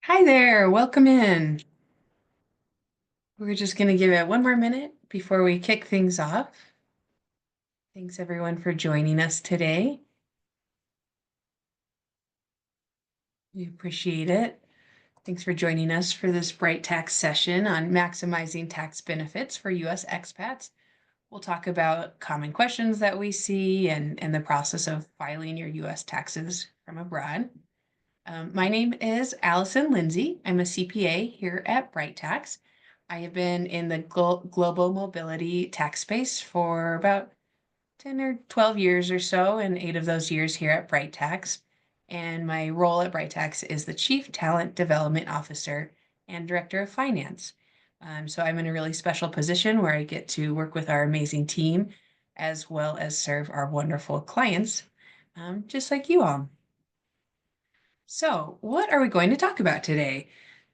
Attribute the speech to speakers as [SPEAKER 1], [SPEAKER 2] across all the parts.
[SPEAKER 1] Hi there, welcome in. We're just going to give it one more minute before we kick things off. Thanks everyone for joining us today. We appreciate it. Thanks for joining us for this Bright Tax session on maximizing tax benefits for U.S. expats. We'll talk about common questions that we see and the process of filing your U.S. taxes from abroad. My name is Allyson Lindsey. I'm a CPA here at Bright Tax. I have been in the global mobility tax space for about 10 or 12 years or so, and 8 of those years here at Bright Tax. And my role at Bright Tax is the Chief Talent Development Officer and Director of Finance. So I'm in a really special position where I get to work with our amazing team as well as serve our wonderful clients, just like you all. So, what are we going to talk about today?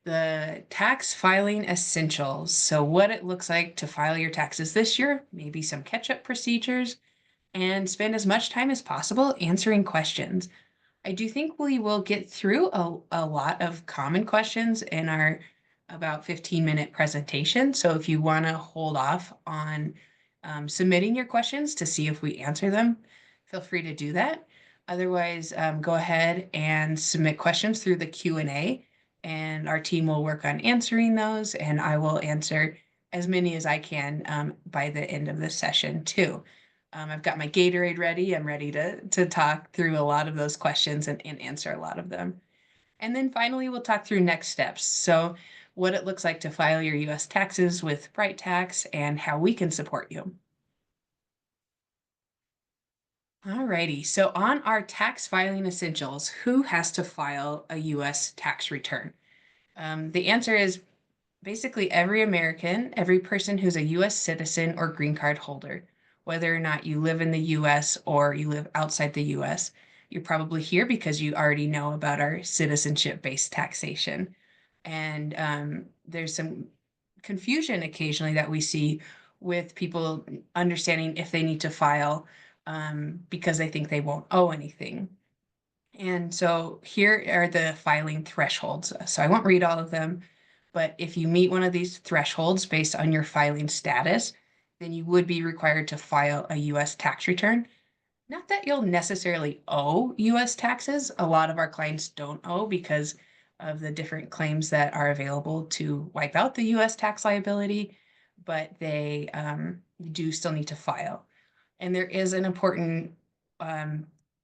[SPEAKER 1] The tax filing essentials. So, what it looks like to file your taxes this year, maybe some catch-up procedures, and spend as much time as possible answering questions. I do think we will get through a lot of common questions in our about 15-minute presentation. So, if you want to hold off on submitting your questions to see if we answer them, feel free to do that. Otherwise, go ahead and submit questions through the Q&A, and our team will work on answering those, and I will answer as many as I can by the end of this session too. I've got my Gatorade ready. I'm ready to talk through a lot of those questions and answer a lot of them. And then finally, we'll talk through next steps. So what it looks like to file your U.S. taxes with Bright Tax and how we can support you. Alrighty, so on our tax filing essentials, who has to file a U.S. tax return? The answer is basically every American, every person who's a U.S. citizen or green card holder, whether or not you live in the U.S. or you live outside the U.S. You're probably here because you already know about our citizenship-based taxation. And there's some confusion occasionally that we see with people understanding if they need to file because they think they won't owe anything. And so here are the filing thresholds. So I won't read all of them, but if you meet one of these thresholds based on your filing status, then you would be required to file a U.S. tax return. Not that you'll necessarily owe U.S. taxes. A lot of our clients don't owe because of the different claims that are available to wipe out the U.S. tax liability, but they do still need to file. And there is an important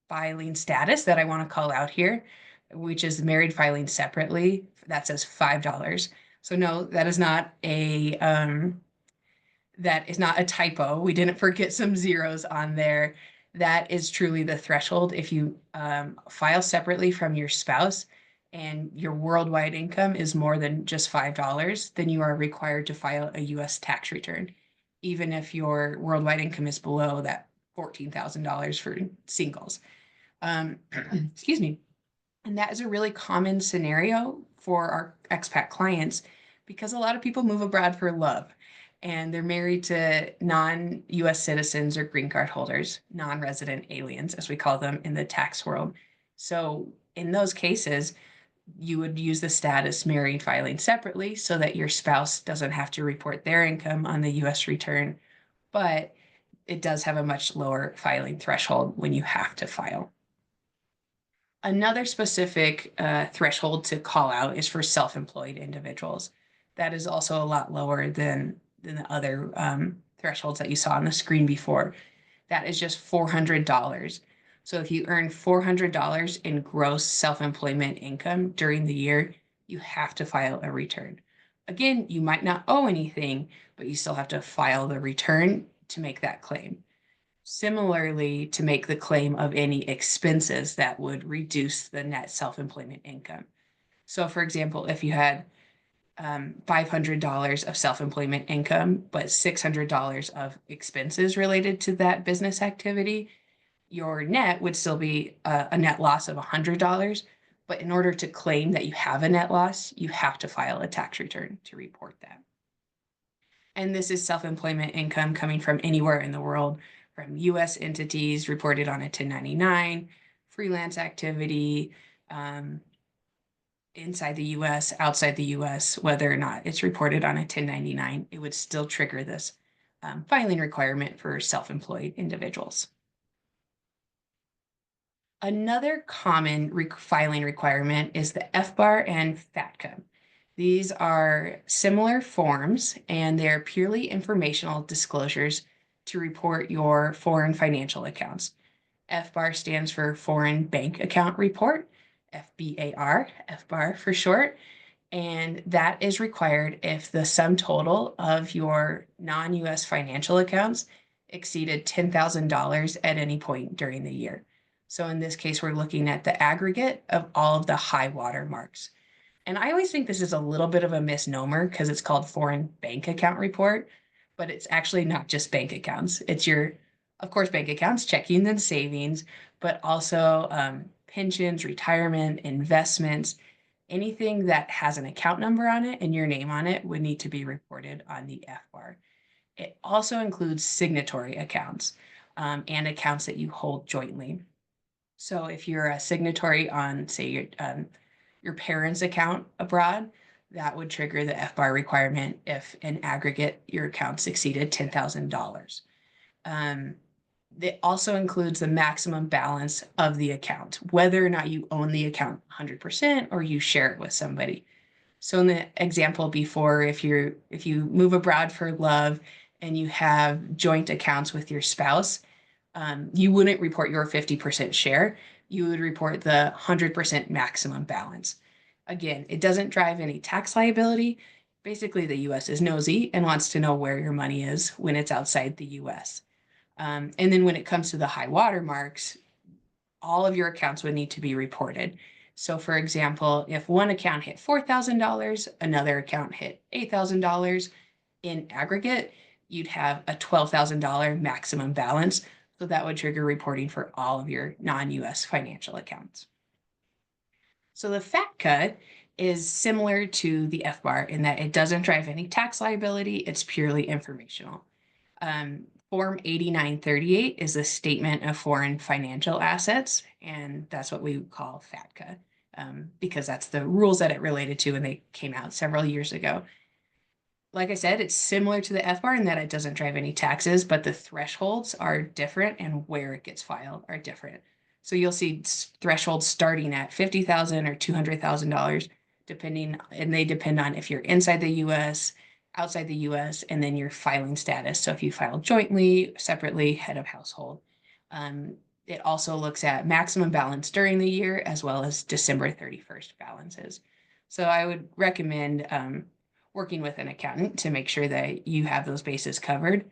[SPEAKER 1] filing status that I want to call out here, which is married filing separately. That says $5. So no, that is not a typo. We didn't forget some zeros on there. That is truly the threshold. If you file separately from your spouse and your worldwide income is more than just $5, then you are required to file a U.S. tax return, even if your worldwide income is below that $14,000 for singles. Excuse me. And that is a really common scenario for our expat clients because a lot of people move abroad for love and they're married to non-US citizens or green card holders, non-resident aliens, as we call them in the tax world. So in those cases, you would use the status married filing separately so that your spouse doesn't have to report their income on the US return, but it does have a much lower filing threshold when you have to file. Another specific threshold to call out is for self-employed individuals. That is also a lot lower than the other thresholds that you saw on the screen before. That is just $400. So if you earn $400 in gross self-employment income during the year, you have to file a return. Again, you might not owe anything, but you still have to file the return to make that claim. Similarly, to make the claim of any expenses that would reduce the net self-employment income. So for example, if you had $500 of self-employment income, but $600 of expenses related to that business activity, your net would still be a net loss of $100. But in order to claim that you have a net loss, you have to file a tax return to report that. And this is self-employment income coming from anywhere in the world, from U.S. entities reported on a 1099, freelance activity, inside the US, outside the US, whether or not it's reported on a 1099, it would still trigger this filing requirement for self-employed individuals. Another common filing requirement is the FBAR and FATCA. These are similar forms, and they're purely informational disclosures to report your foreign financial accounts. FBAR stands for Foreign Bank Account Report, FBAR, FBAR for short, and that is required if the sum total of your non-US financial accounts exceeded $10,000 at any point during the year. So in this case, we're looking at the aggregate of all of the high water marks. And I always think this is a little bit of a misnomer because it's called Foreign Bank Account Report, but it's actually not just bank accounts. It's your, of course, bank accounts, checking and savings, but also pensions, retirement, investments, anything that has an account number on it and your name on it would need to be reported on the FBAR. It also includes signatory accounts and accounts that you hold jointly. So if you're a signatory on, say, your parents' account abroad, that would trigger the FBAR requirement if in aggregate your accounts exceeded $10,000. It also includes the maximum balance of the account, whether or not you own the account 100% or you share it with somebody. So in the example before, if you move abroad for love and you have joint accounts with your spouse, you wouldn't report your 50% share. You would report the 100% maximum balance. Again, it doesn't drive any tax liability. Basically, the US is nosy and wants to know where your money is when it's outside the US. And then when it comes to the high water marks, all of your accounts would need to be reported. So for example, if one account hit $4,000, another account hit $8,000 in aggregate, you'd have a $12,000 maximum balance. So that would trigger reporting for all of your non-US financial accounts. So the FATCA is similar to the FBAR in that it doesn't drive any tax liability. It's purely informational. Form 8938 is a statement of foreign financial assets, and that's what we call FATCA because that's the rules that it related to when they came out several years ago. Like I said, it's similar to the FBAR in that it doesn't drive any taxes, but the thresholds are different and where it gets filed are different. So you'll see thresholds starting at $50,000 or $200,000, depending, and they depend on if you're inside the US, outside the US, and then your filing status. So if you file jointly, separately, head of household. It also looks at maximum balance during the year as well as December 31st balances. So I would recommend working with an accountant to make sure that you have those bases covered.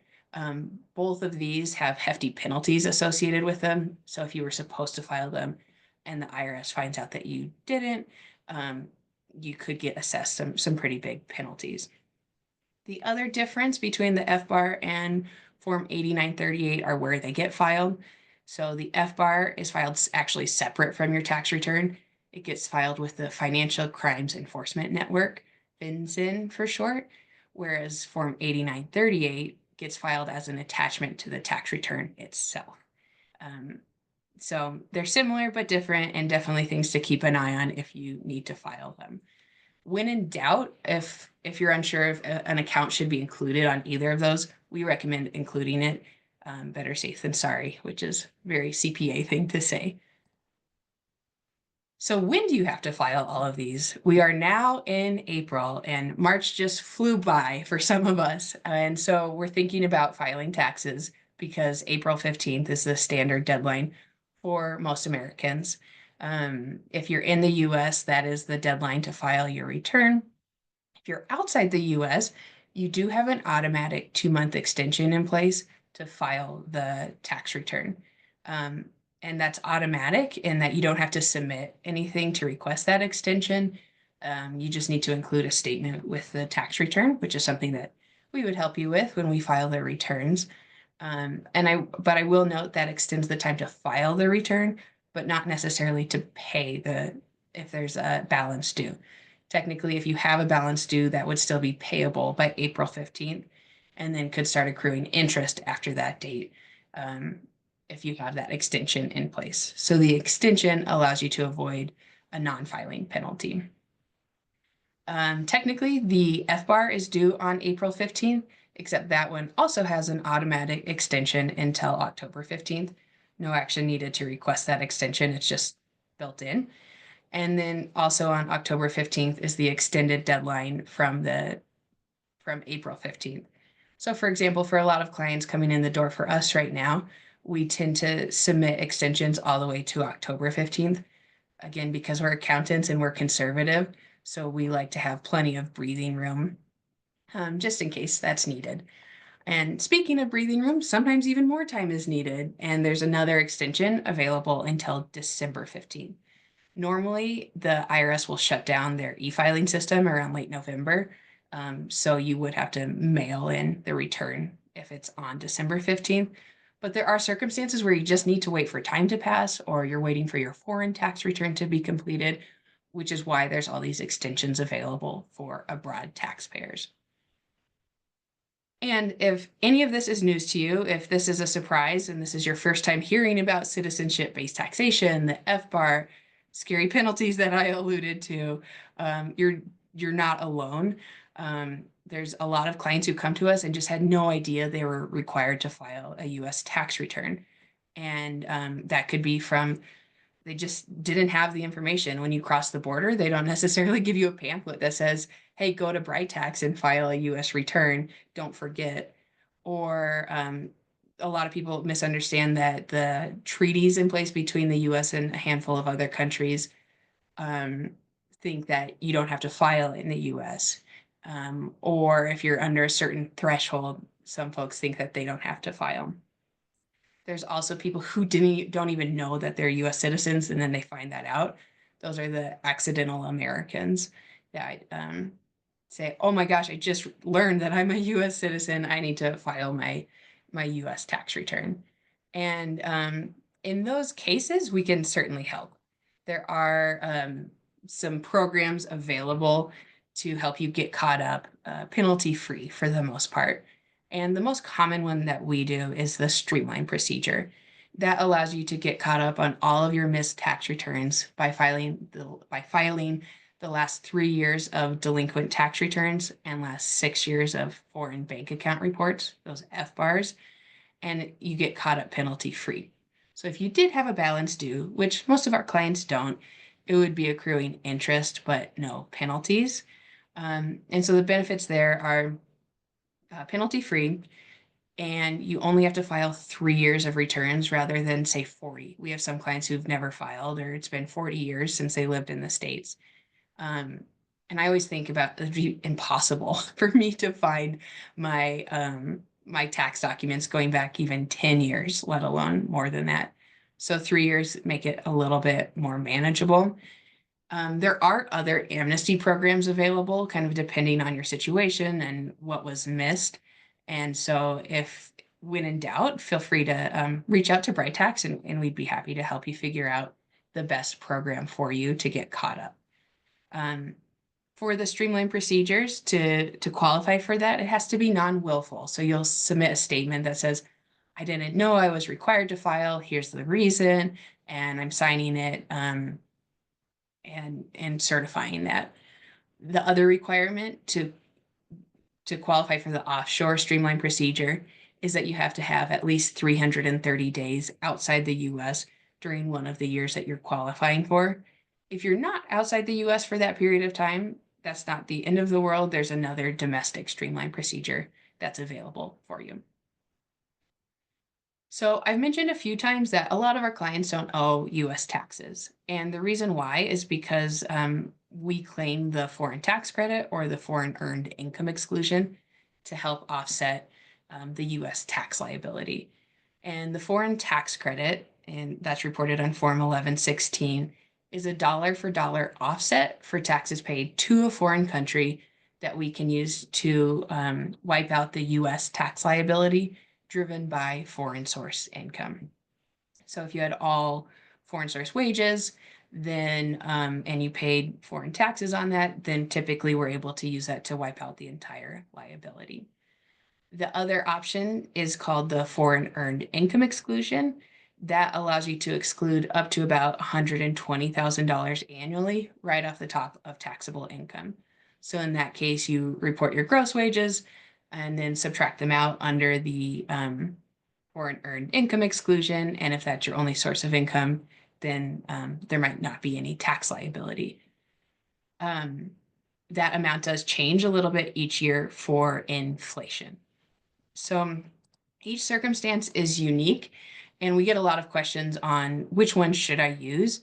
[SPEAKER 1] Both of these have hefty penalties associated with them. So if you were supposed to file them and the IRS finds out that you didn't, you could get assessed some pretty big penalties. The other difference between the FBAR and Form 8938 are where they get filed. So the FBAR is filed actually separate from your tax return. It gets filed with the Financial Crimes Enforcement Network, FinCEN for short, whereas Form 8938 gets filed as an attachment to the tax return itself. So they're similar but different, and definitely things to keep an eye on if you need to file them. When in doubt, if you're unsure if an account should be included on either of those, we recommend including it. Better safe than sorry, which is a very CPA thing to say. So when do you have to file all of these? We are now in April and March just flew by for some of us. And so we're thinking about filing taxes because April 15th is the standard deadline for most Americans. If you're in the US, that is the deadline to file your return. If you're outside the US, you do have an automatic 2-month extension in place to file the tax return. And that's automatic in that you don't have to submit anything to request that extension. You just need to include a statement with the tax return, which is something that we would help you with when we file the returns. But I will note that extends the time to file the return, but not necessarily to pay if there's a balance due. Technically, if you have a balance due, that would still be payable by April 15th, and then could start accruing interest after that date. If you have that extension in place. So the extension allows you to avoid a non-filing penalty. Technically, the FBAR is due on April 15th, except that one also has an automatic extension until October 15th. No action needed to request that extension, it's just built in. And then also on October 15th is the extended deadline from April 15th. So for example, for a lot of clients coming in the door for us right now, we tend to submit extensions all the way to October 15th. Again, because we're accountants and we're conservative, so we like to have plenty of breathing room, just in case that's needed. And speaking of breathing room, sometimes even more time is needed, and there's another extension available until December 15th. Normally, the IRS will shut down their e-filing system around late November, so you would have to mail in the return if it's on December 15th. But there are circumstances where you just need to wait for time to pass, or you're waiting for your foreign tax return to be completed, which is why there's all these extensions available for abroad taxpayers. And if any of this is news to you, if this is a surprise and this is your first time hearing about citizenship-based taxation, the FBAR, scary penalties that I alluded to, you're not alone. There's a lot of clients who come to us and just had no idea they were required to file a U.S. tax return. And that could be from they just didn't have the information. When you cross the border, they don't necessarily give you a pamphlet that says, hey, go to Britax and file a US return. Don't forget. Or a lot of people misunderstand that the treaties in place between the US and a handful of other countries think that you don't have to file in the US. Or if you're under a certain threshold, some folks think that they don't have to file. There's also people who don't even know that they're US citizens, and then they find that out. Those are the accidental Americans that say, oh my gosh, I just learned that I'm a US citizen. I need to file my US tax return. And in those cases, we can certainly help. There are some programs available to help you get caught up penalty-free for the most part. And the most common one that we do is the streamline procedure. That allows you to get caught up on all of your missed tax returns by filing the last 3 years of delinquent tax returns and last 6 years of foreign bank account reports, those FBARs, and you get caught up penalty free. So if you did have a balance due, which most of our clients don't, it would be accruing interest, but no penalties. And so the benefits there are penalty free, and you only have to file 3 years of returns rather than say 40. We have some clients who've never filed, or it's been 40 years since they lived in the States. And I always think about it'd be impossible for me to find my my tax documents going back even 10 years, let alone more than that. So 3 years make it a little bit more manageable. There are other amnesty programs available, kind of depending on your situation and what was missed. And so if when in doubt, feel free to reach out to Britax, and we'd be happy to help you figure out the best program for you to get caught up. For the streamlined procedures to qualify for that, it has to be non-willful. So you'll submit a statement that says, I didn't know I was required to file. Here's the reason, and I'm signing it and certifying that. The other requirement to qualify for the offshore streamlined procedure is that you have to have at least 330 days outside the US during one of the years that you're qualifying for. If you're not outside the US for that period of time, that's not the end of the world. There's another domestic streamlined procedure that's available for you. So I've mentioned a few times that a lot of our clients don't owe US taxes. And the reason why is because we claim the foreign tax credit or the foreign earned income exclusion to help offset the US tax liability. And the foreign tax credit, and that's reported on Form 1116, is a dollar for dollar offset for taxes paid to a foreign country that we can use to wipe out the US tax liability driven by foreign source income. So if you had all foreign source wages, then and you paid foreign taxes on that, then typically we're able to use that to wipe out the entire liability. The other option is called the Foreign Earned Income Exclusion. That allows you to exclude up to about $120,000 annually right off the top of taxable income. So in that case, you report your gross wages and then subtract them out under the Foreign Earned Income Exclusion. And if that's your only source of income, then there might not be any tax liability. That amount does change a little bit each year for inflation. So each circumstance is unique, and we get a lot of questions on which one should I use.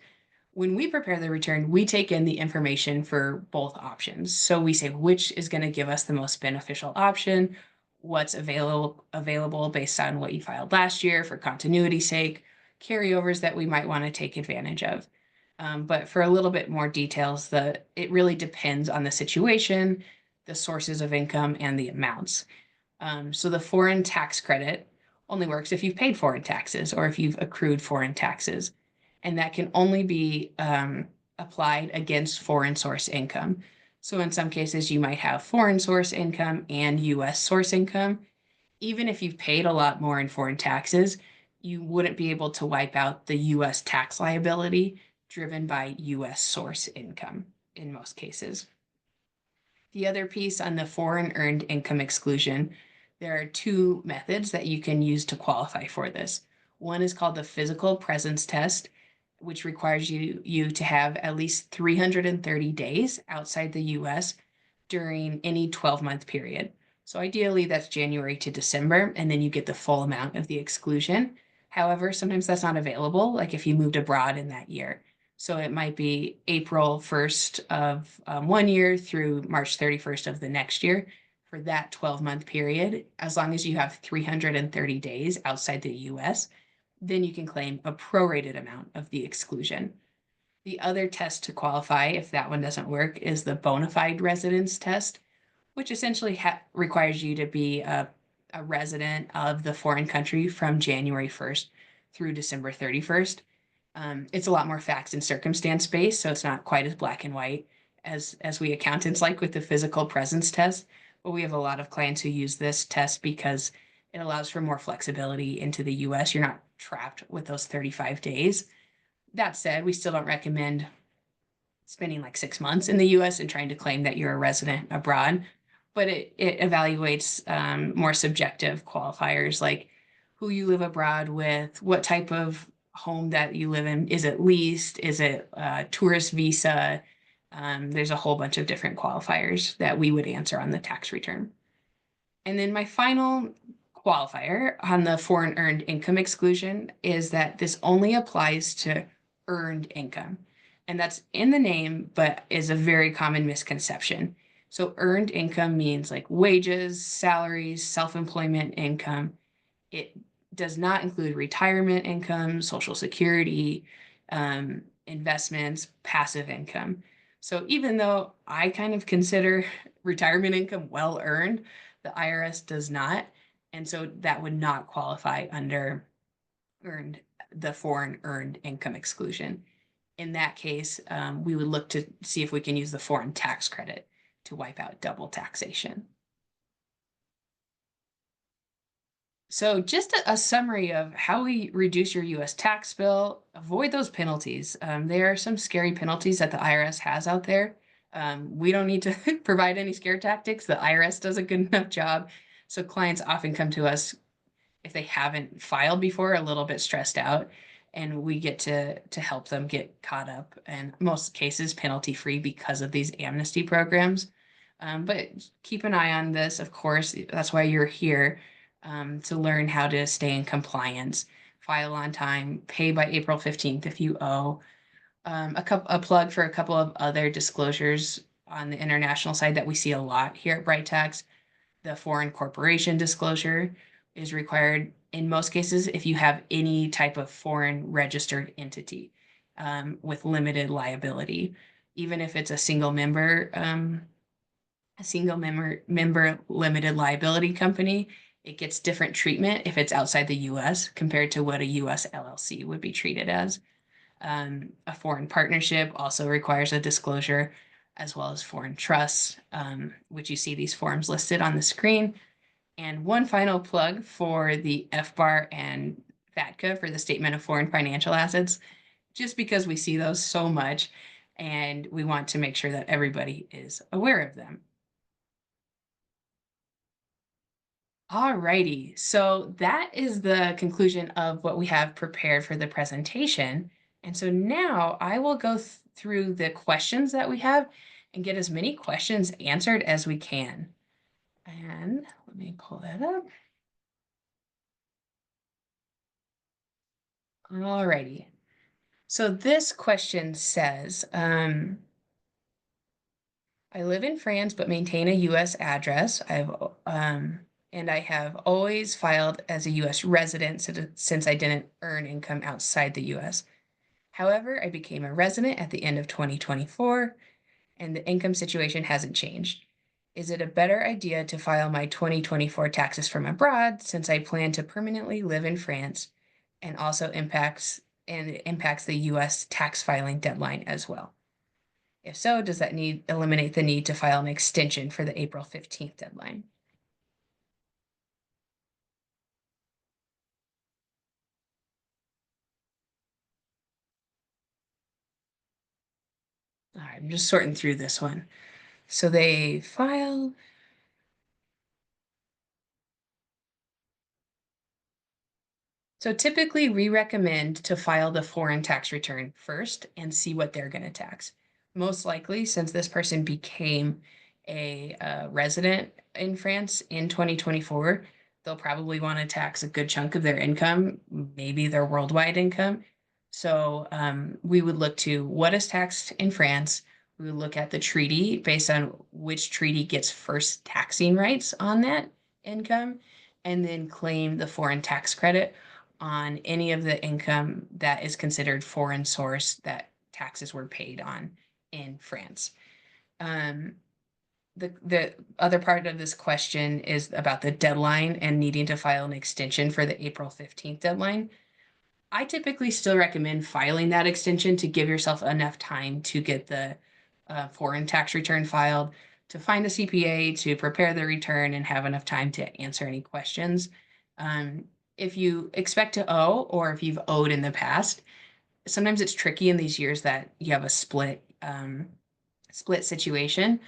[SPEAKER 1] When we prepare the return, we take in the information for both options. So we say which is going to give us the most beneficial option, what's available based on what you filed last year for continuity's sake, carryovers that we might want to take advantage of. But for a little bit more details, it really depends on the situation, the sources of income, and the amounts. So the foreign tax credit only works if you've paid foreign taxes or if you've accrued foreign taxes. And that can only be applied against foreign source income. So in some cases, you might have foreign source income and US source income. Even if you've paid a lot more in foreign taxes, you wouldn't be able to wipe out the US tax liability driven by US source income in most cases. The other piece on the foreign earned income exclusion, there are two methods that you can use to qualify for this. One is called the physical presence test, which requires you to have at least 330 days outside the US during any 12-month period. So ideally that's January to December, and then you get the full amount of the exclusion. However, sometimes that's not available, like if you moved abroad in that year. So it might be April 1st of 1 year through March 31st of the next year for that 12-month period. As long as you have 330 days outside the US, then you can claim a prorated amount of the exclusion. The other test to qualify, if that one doesn't work, is the bona fide residence test, which essentially requires you to be a resident of the foreign country from January 1st through December 31st. It's a lot more facts and circumstance based, so it's not quite as black and white as we accountants like with the physical presence test. But we have a lot of clients who use this test because it allows for more flexibility into the US. You're not trapped with those 35 days. That said, we still don't recommend spending like 6 months in the US and trying to claim that you're a resident abroad. But it evaluates more subjective qualifiers like who you live abroad with, what type of home that you live in. Is it leased? Is it a tourist visa? There's a whole bunch of different qualifiers that we would answer on the tax return. And then my final qualifier on the foreign earned income exclusion is that this only applies to earned income. And that's in the name, but is a very common misconception. So earned income means like wages, salaries, self-employment income. It does not include retirement income, Social Security, investments, passive income. So even though I kind of consider retirement income well earned, the IRS does not. And so that would not qualify under the foreign earned income exclusion. In that case, we would look to see if we can use the foreign tax credit to wipe out double taxation. So just a summary of how we reduce your US tax bill, avoid those penalties. There are some scary penalties that the IRS has out there. We don't need to provide any scare tactics. The IRS does a good enough job. So clients often come to us if they haven't filed before, a little bit stressed out, and we get to help them get caught up, and most cases penalty-free because of these amnesty programs. But keep an eye on this, of course. That's why you're here, to learn how to stay in compliance, file on time, pay by April 15th if you owe. A plug for a couple of other disclosures on the international side that we see a lot here at Bright Tax. The foreign corporation disclosure is required in most cases if you have any type of foreign registered entity with limited liability, even if it's a single member limited liability company. It gets different treatment if it's outside the US compared to what a US LLC would be treated as. A foreign partnership also requires a disclosure, as well as foreign trusts, which you see these forms listed on the screen. And one final plug for the FBAR and FATCA for the Statement of Foreign Financial Assets, just because we see those so much. and we want to make sure that everybody is aware of them. Alrighty, so that is the conclusion of what we have prepared for the presentation. And so now I will go through the questions that we have and get as many questions answered as we can. And let me pull that up. Alrighty. So this question says, I live in France but maintain a US address. And I have always filed as a US resident since I didn't earn income outside the US. However, I became a resident at the end of 2024 and the income situation hasn't changed. Is it a better idea to file my 2024 taxes from abroad since I plan to permanently live in France and also it impacts the US tax filing deadline as well? If so, does that eliminate the need to file an extension for the April 15th deadline? All right, I'm just sorting through this one. So they filed. So typically we recommend to file the foreign tax return first and see what they're going to tax. Most likely, since this person became a resident in France in 2024, they'll probably want to tax a good chunk of their income, maybe their worldwide income. So we would look to what is taxed in France. We would look at the treaty based on which treaty gets first taxing rights on that income, and then claim the foreign tax credit on any of the income that is considered foreign source that taxes were paid on in France. Um, the other part of this question is about the deadline and needing to file an extension for the April 15th deadline. I typically still recommend filing that extension to give yourself enough time to get the foreign tax return filed, to find a CPA, to prepare the return, and have enough time to answer any questions. If you expect to owe, or if you've owed in the past, sometimes it's tricky in these years that you have a split situation.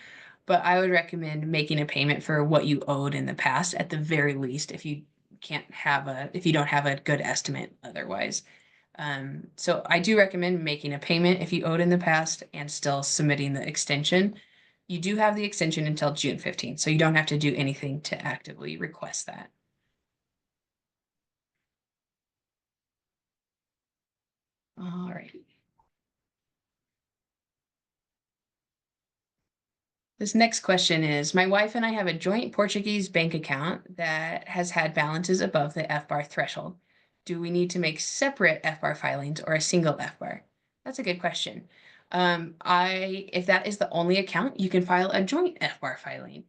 [SPEAKER 1] But I would recommend making a payment for what you owed in the past at the very least, if you don't have a good estimate otherwise. So I do recommend making a payment if you owed in the past and still submitting the extension. You do have the extension until June 15th, so you don't have to do anything to actively request that. All right. This next question is, my wife and I have a joint Portuguese bank account that has had balances above the FBAR threshold. Do we need to make separate FBAR filings or a single FBAR? That's a good question. If that is the only account, you can file a joint FBAR filing.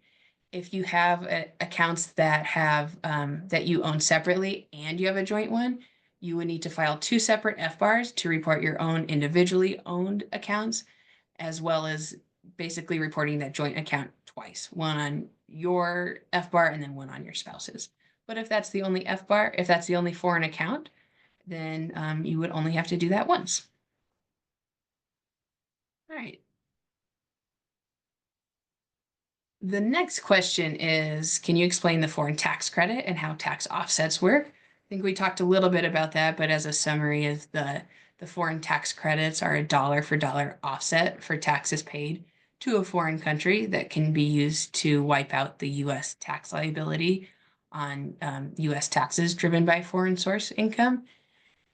[SPEAKER 1] If you have accounts that you own separately and you have a joint one, you would need to file two separate FBARs to report your own individually owned accounts, as well as basically reporting that joint account twice, one on your FBAR and then one on your spouse's. But if that's the only FBAR, if that's the only foreign account, then you would only have to do that once. All right. The next question is, can you explain the foreign tax credit and how tax offsets work? I think we talked a little bit about that, but as a summary of the foreign tax credits are a dollar for dollar offset for taxes paid to a foreign country that can be used to wipe out the US tax liability on US taxes driven by foreign source income.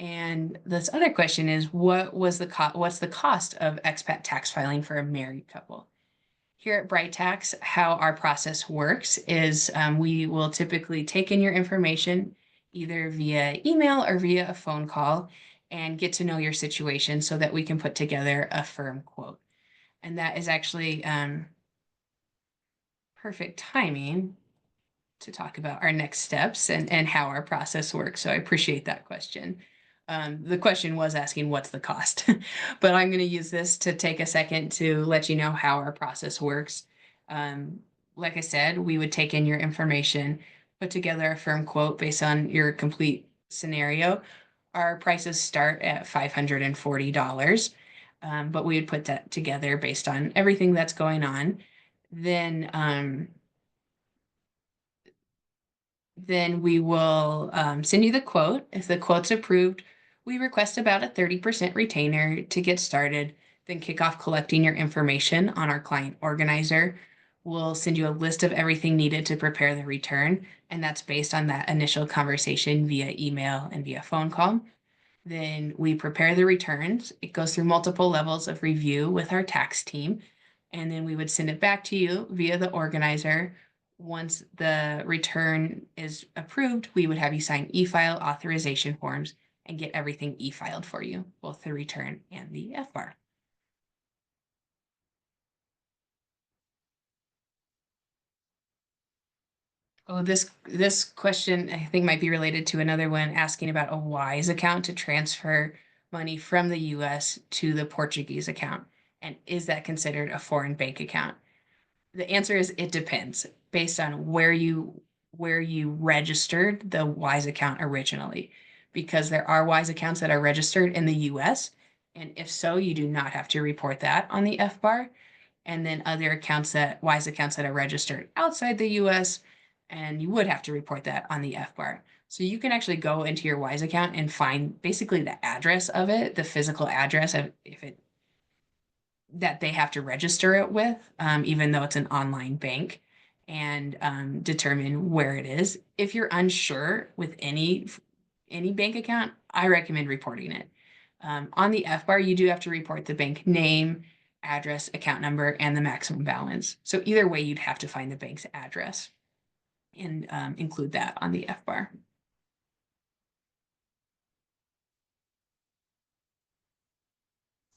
[SPEAKER 1] And this other question is, what's the cost of expat tax filing for a married couple? Here at Bright Tax, how our process works is we will typically take in your information either via email or via a phone call and get to know your situation so that we can put together a firm quote. And that is actually perfect timing to talk about our next steps and how our process works. So I appreciate that question. The question was asking what's the cost, but I'm going to use this to take a second to let you know how our process works. Like I said, we would take in your information, put together a firm quote based on your complete scenario. Our prices start at $540. But we would put that together based on everything that's going on. Then we will send you the quote. If the quote's approved, we request about a 30% retainer to get started, then kick off collecting your information on our client organizer. We'll send you a list of everything needed to prepare the return, and that's based on that initial conversation via email and via phone call. Then we prepare the returns. It goes through multiple levels of review with our tax team, and then we would send it back to you via the organizer. Once the return is approved, we would have you sign e-file authorization forms and get everything e-filed for you, both the return and the FBAR. Oh, this question I think might be related to another one asking about a WISE account to transfer money from the US to the Portuguese account. And is that considered a foreign bank account? The answer is it depends based on where you registered the WISE account originally, because there are WISE accounts that are registered in the US, and if so, you do not have to report that on the FBAR. And then other WISE accounts that are registered outside the US, and you would have to report that on the FBAR. So you can actually go into your WISE account and find basically the address of it, the physical address of if it that they have to register it with, even though it's an online bank, and determine where it is. If you're unsure with any bank account, I recommend reporting it. On the FBAR, you do have to report the bank name, address, account number, and the maximum balance. So either way, you'd have to find the bank's address and include that on the FBAR.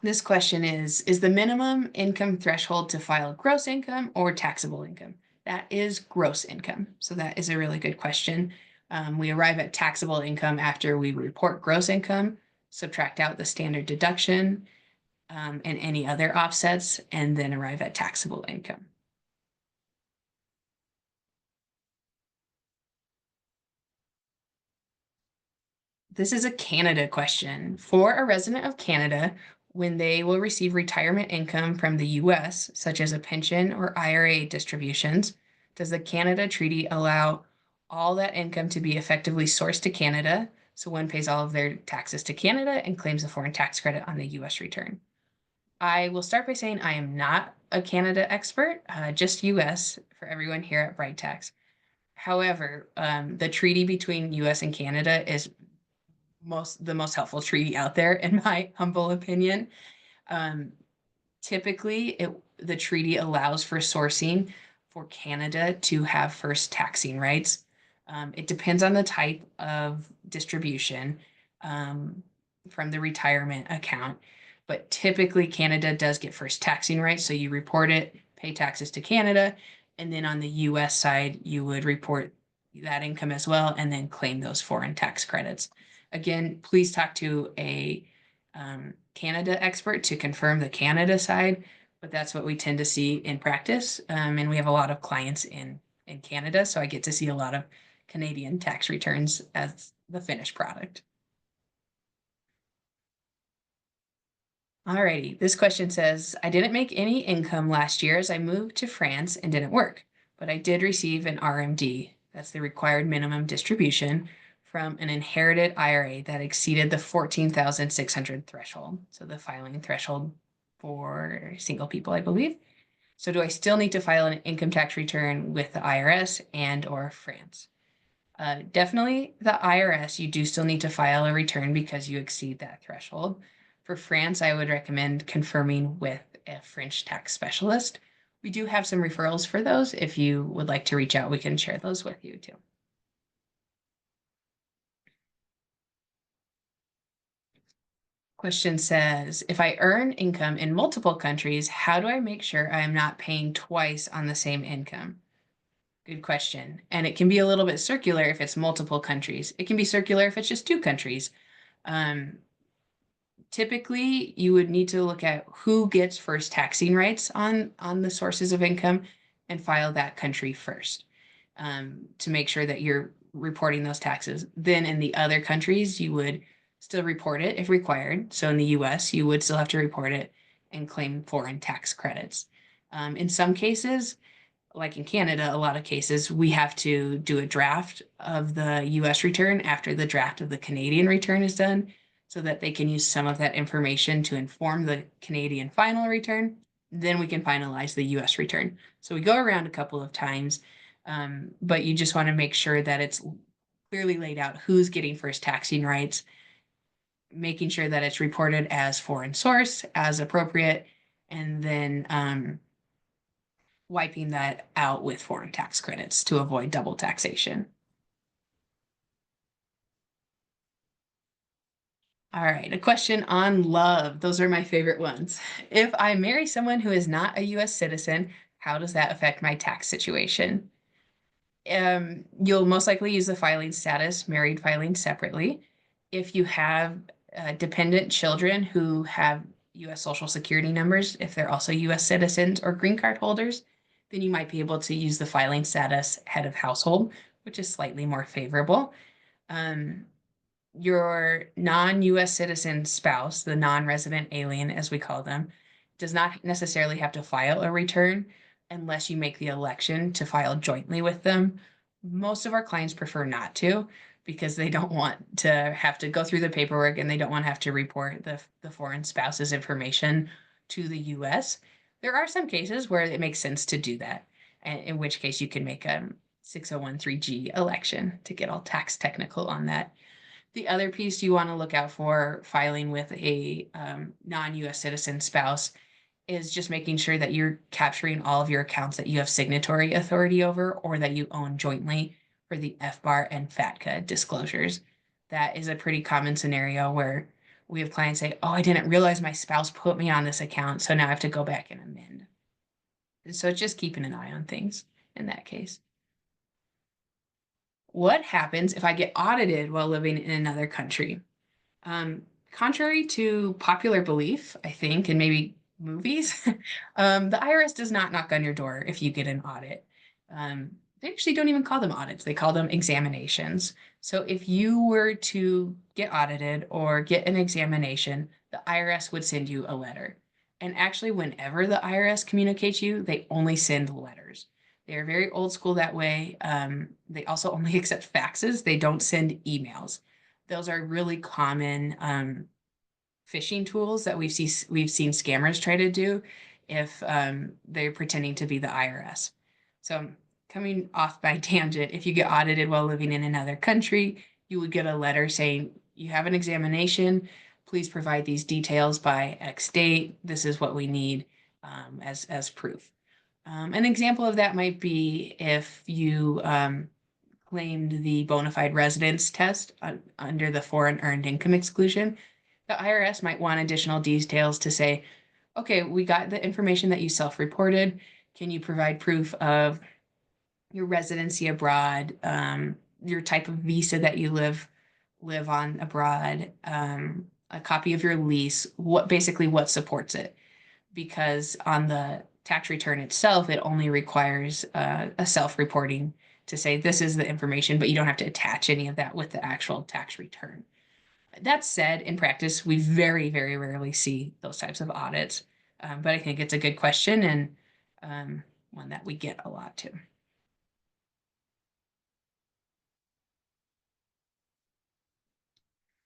[SPEAKER 1] This question is the minimum income threshold to file gross income or taxable income? That is gross income. So that is a really good question. We arrive at taxable income after we report gross income, subtract out the standard deduction and any other offsets, and then arrive at taxable income. This is a Canada question. For a resident of Canada, when they will receive retirement income from the US, such as a pension or IRA distributions, does the Canada Treaty allow all that income to be effectively sourced to Canada? So one pays all of their taxes to Canada and claims a foreign tax credit on the US return. I will start by saying I am not a Canada expert, just US for everyone here at Bright Tax. However, the treaty between US and Canada is the most helpful treaty out there, in my humble opinion. Typically, the treaty allows for sourcing for Canada to have first taxing rights. It depends on the type of distribution from the retirement account, but typically Canada does get first taxing rights. So you report it, pay taxes to Canada, and then on the US side, you would report that income as well and then claim those foreign tax credits. Again, please talk to a Canada expert to confirm the Canada side, but that's what we tend to see in practice. And we have a lot of clients in Canada, so I get to see a lot of Canadian tax returns as the finished product. Alrighty, this question says, I didn't make any income last year as I moved to France and didn't work, but I did receive an RMD. That's the required minimum distribution from an inherited IRA that exceeded the 14,600 threshold. So the filing threshold for single people, I believe. So do I still need to file an income tax return with the IRS and or France? Definitely the IRS, you do still need to file a return because you exceed that threshold. For France, I would recommend confirming with a French tax specialist. We do have some referrals for those. If you would like to reach out, we can share those with you too. Question says, if I earn income in multiple countries, how do I make sure I am not paying twice on the same income? Good question. And it can be a little bit circular if it's multiple countries. It can be circular if it's just two countries. Typically, you would need to look at who gets first taxing rights on the sources of income and file that country first to make sure that you're reporting those taxes. Then in the other countries, you would still report it if required. So in the US, you would still have to report it and claim foreign tax credits. In some cases, like in Canada, a lot of cases, we have to do a draft of the US return after the draft of the Canadian return is done so that they can use some of that information to inform the Canadian final return. Then we can finalize the US return. So we go around a couple of times, but you just want to make sure that it's clearly laid out who's getting first taxing rights, making sure that it's reported as foreign source as appropriate, and then wiping that out with foreign tax credits to avoid double taxation. All right, a question on love. Those are my favorite ones. If I marry someone who is not a US citizen, how does that affect my tax situation? You'll most likely use the filing status, married filing separately. If you have dependent children who have US Social Security numbers, if they're also US citizens or green card holders, then you might be able to use the filing status head of household, which is slightly more favorable. Your non-US citizen spouse, the non-resident alien, as we call them, does not necessarily have to file a return unless you make the election to file jointly with them. Most of our clients prefer not to because they don't want to have to go through the paperwork and they don't want to have to report the foreign spouse's information to the US. There are some cases where it makes sense to do that, in which case you can make a 6013G election to get all tax technical on that. The other piece you want to look out for filing with a non-US citizen spouse is just making sure that you're capturing all of your accounts that you have signatory authority over or that you own jointly for the FBAR and FATCA disclosures. That is a pretty common scenario where we have clients say, oh, I didn't realize my spouse put me on this account, so now I have to go back and amend. So just keeping an eye on things in that case. What happens if I get audited while living in another country? Contrary to popular belief, I think, and maybe movies, the IRS does not knock on your door if you get an audit. They actually don't even call them audits, they call them examinations. So if you were to get audited or get an examination, the IRS would send you a letter. And actually, whenever the IRS communicates you, they only send letters. They are very old school that way. They also only accept faxes, they don't send emails. Those are really common phishing tools that we've seen scammers try to do if they're pretending to be the IRS. So coming off by tangent, if you get audited while living in another country, you would get a letter saying you have an examination. Please provide these details by X date. This is what we need as proof. An example of that might be if you claimed the bona fide residence test under the Foreign Earned Income Exclusion. The IRS might want additional details to say, okay, we got the information that you self-reported. Can you provide proof of your residency abroad, your type of visa that you live on abroad, a copy of your lease, basically what supports it? Because on the tax return itself, it only requires a self-reporting to say this is the information, but you don't have to attach any of that with the actual tax return. That said, in practice, we very, very rarely see those types of audits, but I think it's a good question and one that we get a lot too.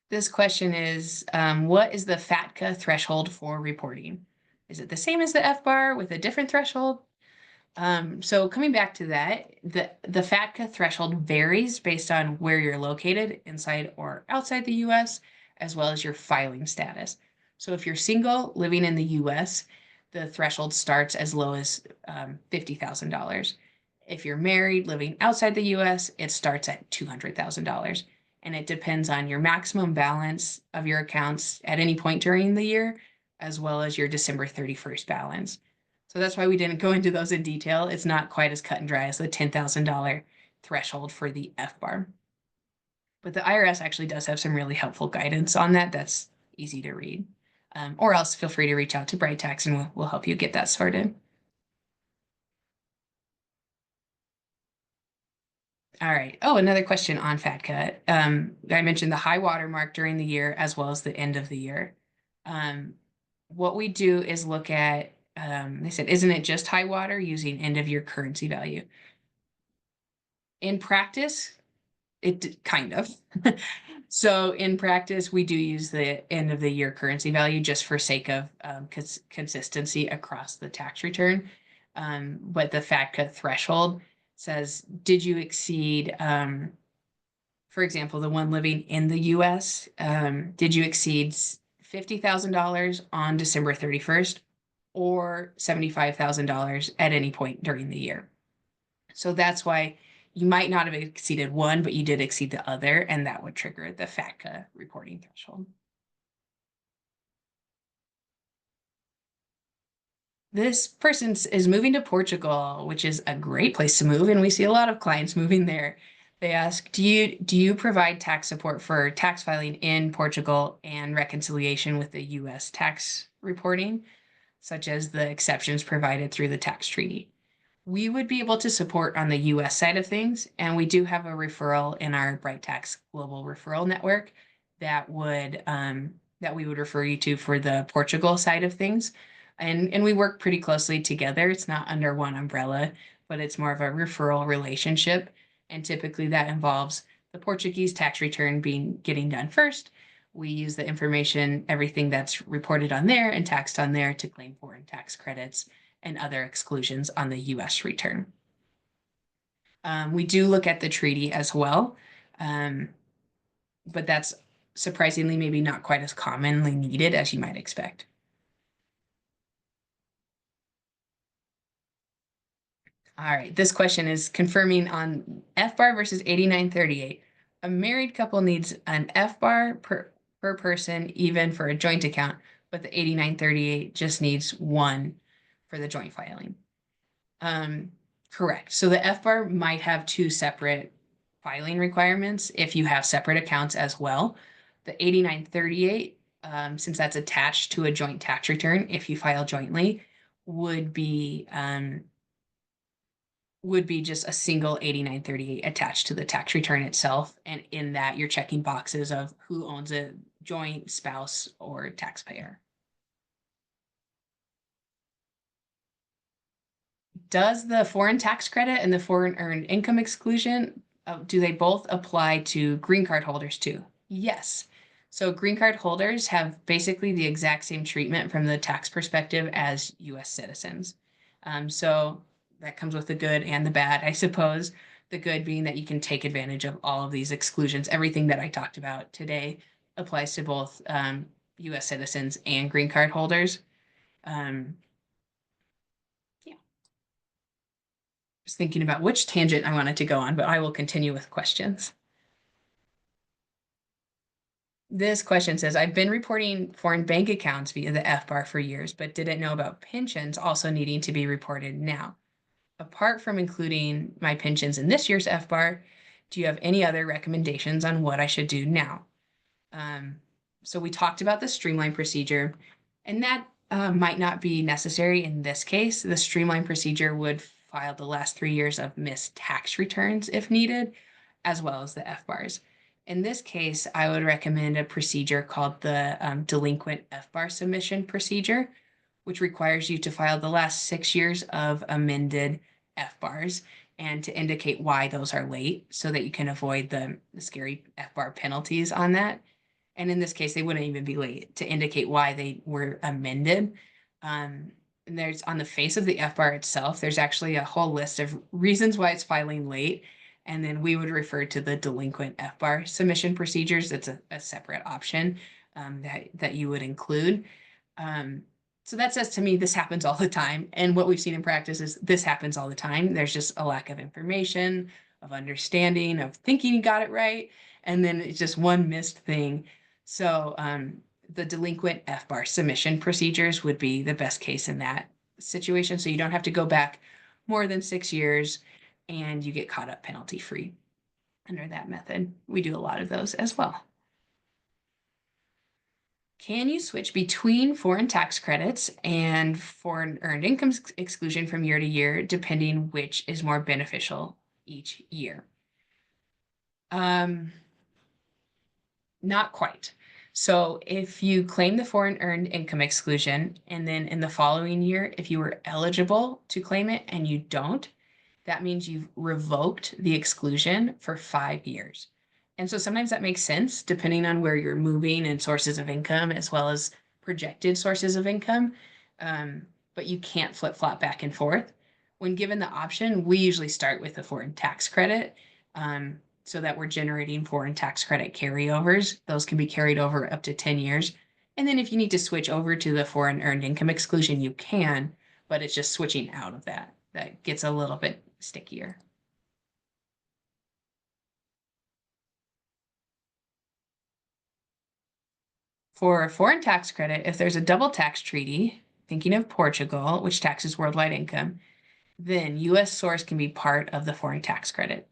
[SPEAKER 1] This question is, what is the FATCA threshold for reporting? Is it the same as the FBAR with a different threshold? So coming back to that, the FATCA threshold varies based on where you're located, inside or outside the US, as well as your filing status. So if you're single living in the US, the threshold starts as low as $50,000. If you're married living outside the US, it starts at $200,000. And it depends on your maximum balance of your accounts at any point during the year, as well as your December 31st balance. So that's why we didn't go into those in detail. It's not quite as cut and dry as the $10,000 threshold for the FBAR. But the IRS actually does have some really helpful guidance on that. That's easy to read. Or else feel free to reach out to Bright Tax and we'll help you get that sorted. All right. Oh, another question on FATCA. I mentioned the high water mark during the year as well as the end of the year. Um, what we do is look at, they said, isn't it just high water using end of year currency value? In practice, it kind of. So in practice, we do use the end of the year currency value just for sake of consistency across the tax return. But the FATCA threshold says, did you exceed, for example, the one living in the US, did you exceed $50,000 on December 31st or $75,000 at any point during the year? So that's why you might not have exceeded one, but you did exceed the other, and that would trigger the FATCA reporting threshold. This person is moving to Portugal, which is a great place to move, and we see a lot of clients moving there. They ask, do you provide tax support for tax filing in Portugal and reconciliation with the US tax reporting, such as the exceptions provided through the tax treaty? We would be able to support on the US side of things, and we do have a referral in our Bright Tax Global Referral Network that we would refer you to for the Portugal side of things. And we work pretty closely together. It's not under one umbrella, but it's more of a referral relationship. And typically that involves the Portuguese tax return getting done first. We use the information, everything that's reported on there and taxed on there to claim foreign tax credits and other exclusions on the US return. We do look at the treaty as well, but that's surprisingly maybe not quite as commonly needed as you might expect. All right, this question is confirming on FBAR versus 8938. A married couple needs an FBAR per person, even for a joint account, but the 8938 just needs one for the joint filing. Correct. So the FBAR might have two separate filing requirements if you have separate accounts as well. The 8938, since that's attached to a joint tax return, if you file jointly, would be just a single 8938 attached to the tax return itself. And in that, you're checking boxes of who owns a joint, spouse, or taxpayer. Does the foreign tax credit and the foreign earned income exclusion, do they both apply to green card holders too? Yes. So green card holders have basically the exact same treatment from the tax perspective as US citizens. So that comes with the good and the bad, I suppose. The good being that you can take advantage of all of these exclusions. Everything that I talked about today applies to both US citizens and green card holders. Yeah. Just thinking about which tangent I wanted to go on, but I will continue with questions. This question says, I've been reporting foreign bank accounts via the FBAR for years, but didn't know about pensions also needing to be reported now. Apart from including my pensions in this year's FBAR, do you have any other recommendations on what I should do now? So we talked about the streamline procedure, and that might not be necessary in this case. The streamline procedure would file the last 3 years of missed tax returns if needed, as well as the FBARs. In this case, I would recommend a procedure called the delinquent FBAR submission procedure, which requires you to file the last 6 years of amended FBARs and to indicate why those are late so that you can avoid the scary FBAR penalties on that. And in this case, they wouldn't even be late to indicate why they were amended. And there's on the face of the FBAR itself, there's actually a whole list of reasons why it's filing late. And then we would refer to the delinquent FBAR submission procedures. That's a separate option that you would include. So that says to me, this happens all the time. And what we've seen in practice is this happens all the time. There's just a lack of information, of understanding, of thinking you got it right. And then it's just one missed thing. So the delinquent FBAR submission procedures would be the best case in that situation. So you don't have to go back more than 6 years and you get caught up penalty free under that method. We do a lot of those as well. Can you switch between foreign tax credits and foreign earned income exclusion from year to year, depending which is more beneficial each year? Not quite. So if you claim the foreign earned income exclusion, and then in the following year, if you were eligible to claim it and you don't, that means you've revoked the exclusion for 5 years. And so sometimes that makes sense depending on where you're moving and sources of income, as well as projected sources of income. But you can't flip flop back and forth. When given the option, we usually start with the foreign tax credit. So that we're generating foreign tax credit carryovers. Those can be carried over up to 10 years. And then if you need to switch over to the foreign earned income exclusion, you can, but it's just switching out of that. That gets a little bit stickier. For a foreign tax credit, if there's a double tax treaty, thinking of Portugal, which taxes worldwide income, then US source can be part of the foreign tax credit.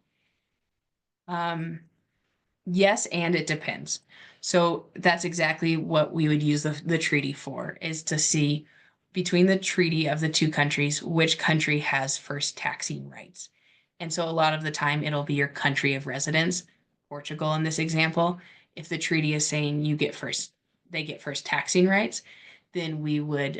[SPEAKER 1] Yes, and it depends. So that's exactly what we would use the treaty for, is to see between the treaty of the two countries, which country has first taxing rights. And so a lot of the time it'll be your country of residence, Portugal in this example. If the treaty is saying they get first taxing rights, then we would,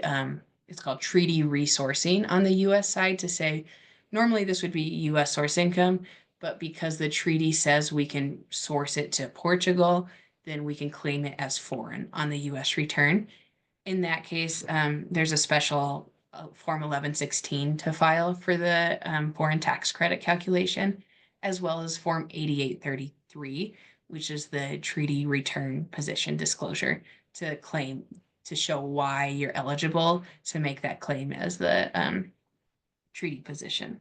[SPEAKER 1] it's called treaty resourcing on the US side to say, normally this would be US source income, but because the treaty says we can source it to Portugal, then we can claim it as foreign on the US return. In that case, there's a special Form 1116 to file for the foreign tax credit calculation, as well as Form 8833, which is the treaty return position disclosure to claim, to show why you're eligible to make that claim as the treaty position.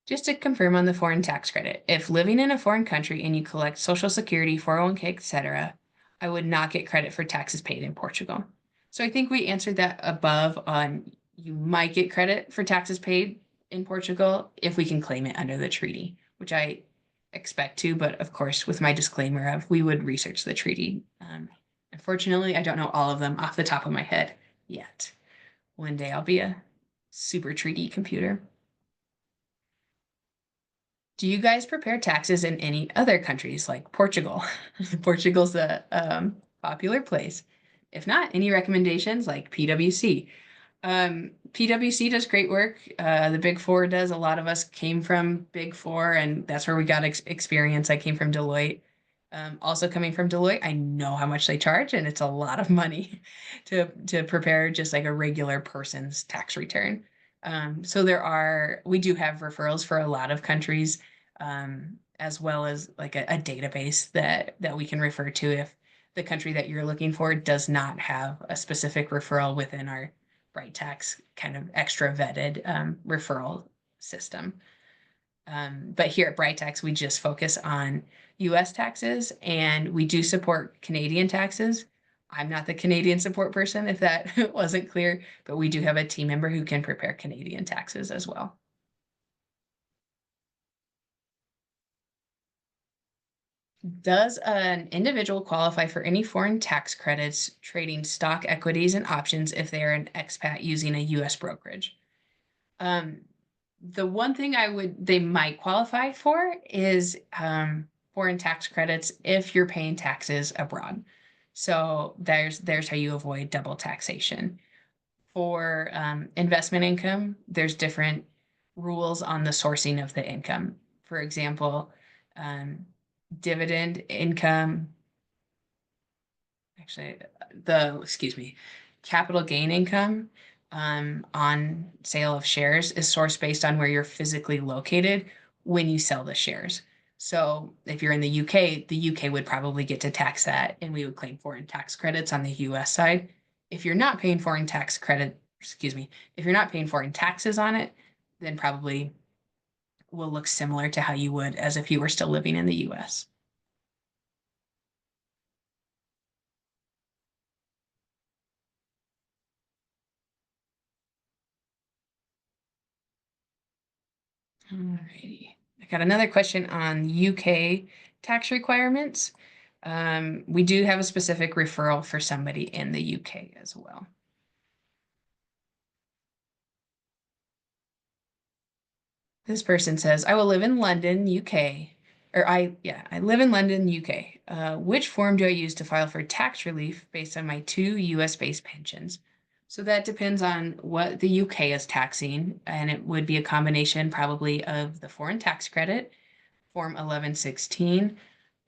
[SPEAKER 1] Just to confirm on the foreign tax credit, if living in a foreign country and you collect Social Security, 401k, etc., I would not get credit for taxes paid in Portugal. So I think we answered that above on you might get credit for taxes paid in Portugal if we can claim it under the treaty, which I expect to, but of course, with my disclaimer of we would research the treaty. Unfortunately, I don't know all of them off the top of my head yet. One day I'll be a super treaty computer. Do you guys prepare taxes in any other countries like Portugal? Portugal's a popular place. If not, any recommendations like PwC? PwC does great work. The Big Four does. A lot of us came from Big Four, and that's where we got experience. I came from Deloitte. Also coming from Deloitte, I know how much they charge, and it's a lot of money to prepare just like a regular person's tax return. So we do have referrals for a lot of countries, as well as like a database that we can refer to if the country that you're looking for does not have a specific referral within our Bright Tax kind of extra vetted referral system. But here at Bright Tax, we just focus on US taxes, and we do support Canadian taxes. I'm not the Canadian support person, if that wasn't clear, but we do have a team member who can prepare Canadian taxes as well. Does an individual qualify for any foreign tax credits trading stock, equities, and options if they are an expat using a US brokerage? The one thing they might qualify for is foreign tax credits if you're paying taxes abroad. So there's how you avoid double taxation. For investment income, there's different rules on the sourcing of the income. For example, dividend income, actually, capital gain income on sale of shares is sourced based on where you're physically located when you sell the shares. So if you're in the UK would probably get to tax that, and we would claim foreign tax credits on the US side. If you're not paying foreign tax credit, if you're not paying foreign taxes on it, then probably will look similar to how you would as if you were still living in the US. Alrighty. I got another question on UK tax requirements. We do have a specific referral for somebody in the UK as well. This person says, I will live in London, UK. I live in London, UK. Which form do I use to file for tax relief based on my two US-based pensions? So that depends on what the UK is taxing, and it would be a combination probably of the foreign tax credit, Form 1116,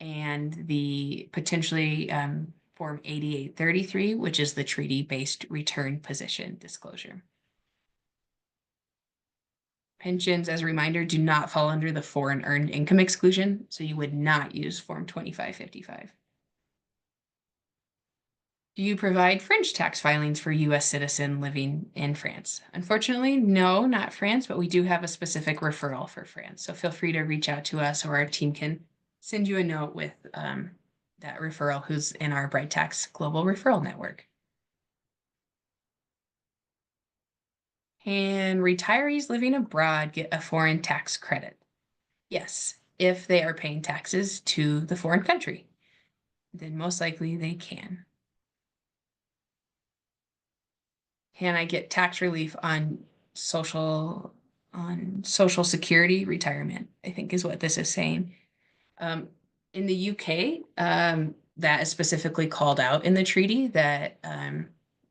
[SPEAKER 1] and the potentially Form 8833, which is the treaty-based return position disclosure. Pensions, as a reminder, do not fall under the foreign earned income exclusion, so you would not use Form 2555. Do you provide French tax filings for US citizen living in France? Unfortunately, no, not France, but we do have a specific referral for France. So feel free to reach out to us, or our team can send you a note with that referral who's in our Bright Tax Global Referral Network. Can retirees living abroad get a foreign tax credit? Yes, if they are paying taxes to the foreign country, then most likely they can. Can I get tax relief on social social security retirement? I think is what this is saying. Um, in the UK, that is specifically called out in the treaty that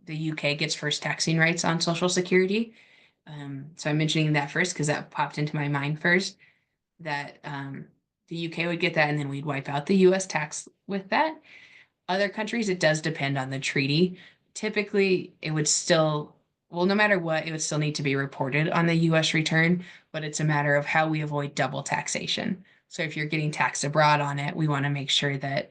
[SPEAKER 1] the UK gets first taxing rights on social security. So I'm mentioning that first because that popped into my mind first, that the UK would get that, and then we'd wipe out the US tax with that. Other countries, it does depend on the treaty. Typically, it would still, well, no matter what, it would still need to be reported on the US return, but it's a matter of how we avoid double taxation. So if you're getting taxed abroad on it, we want to make sure that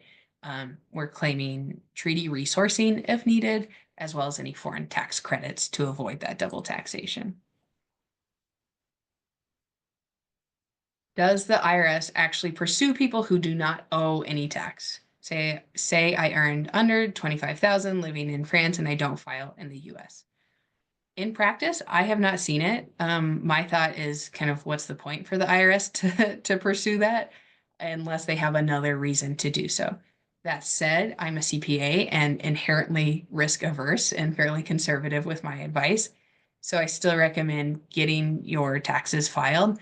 [SPEAKER 1] we're claiming treaty resourcing if needed, as well as any foreign tax credits to avoid that double taxation. Does the IRS actually pursue people who do not owe any tax? Say I earned under 25,000 living in France and I don't file in the US. In practice, I have not seen it. My thought is kind of what's the point for the IRS to pursue that unless they have another reason to do so. That said, I'm a CPA and inherently risk averse and fairly conservative with my advice. So I still recommend getting your taxes filed,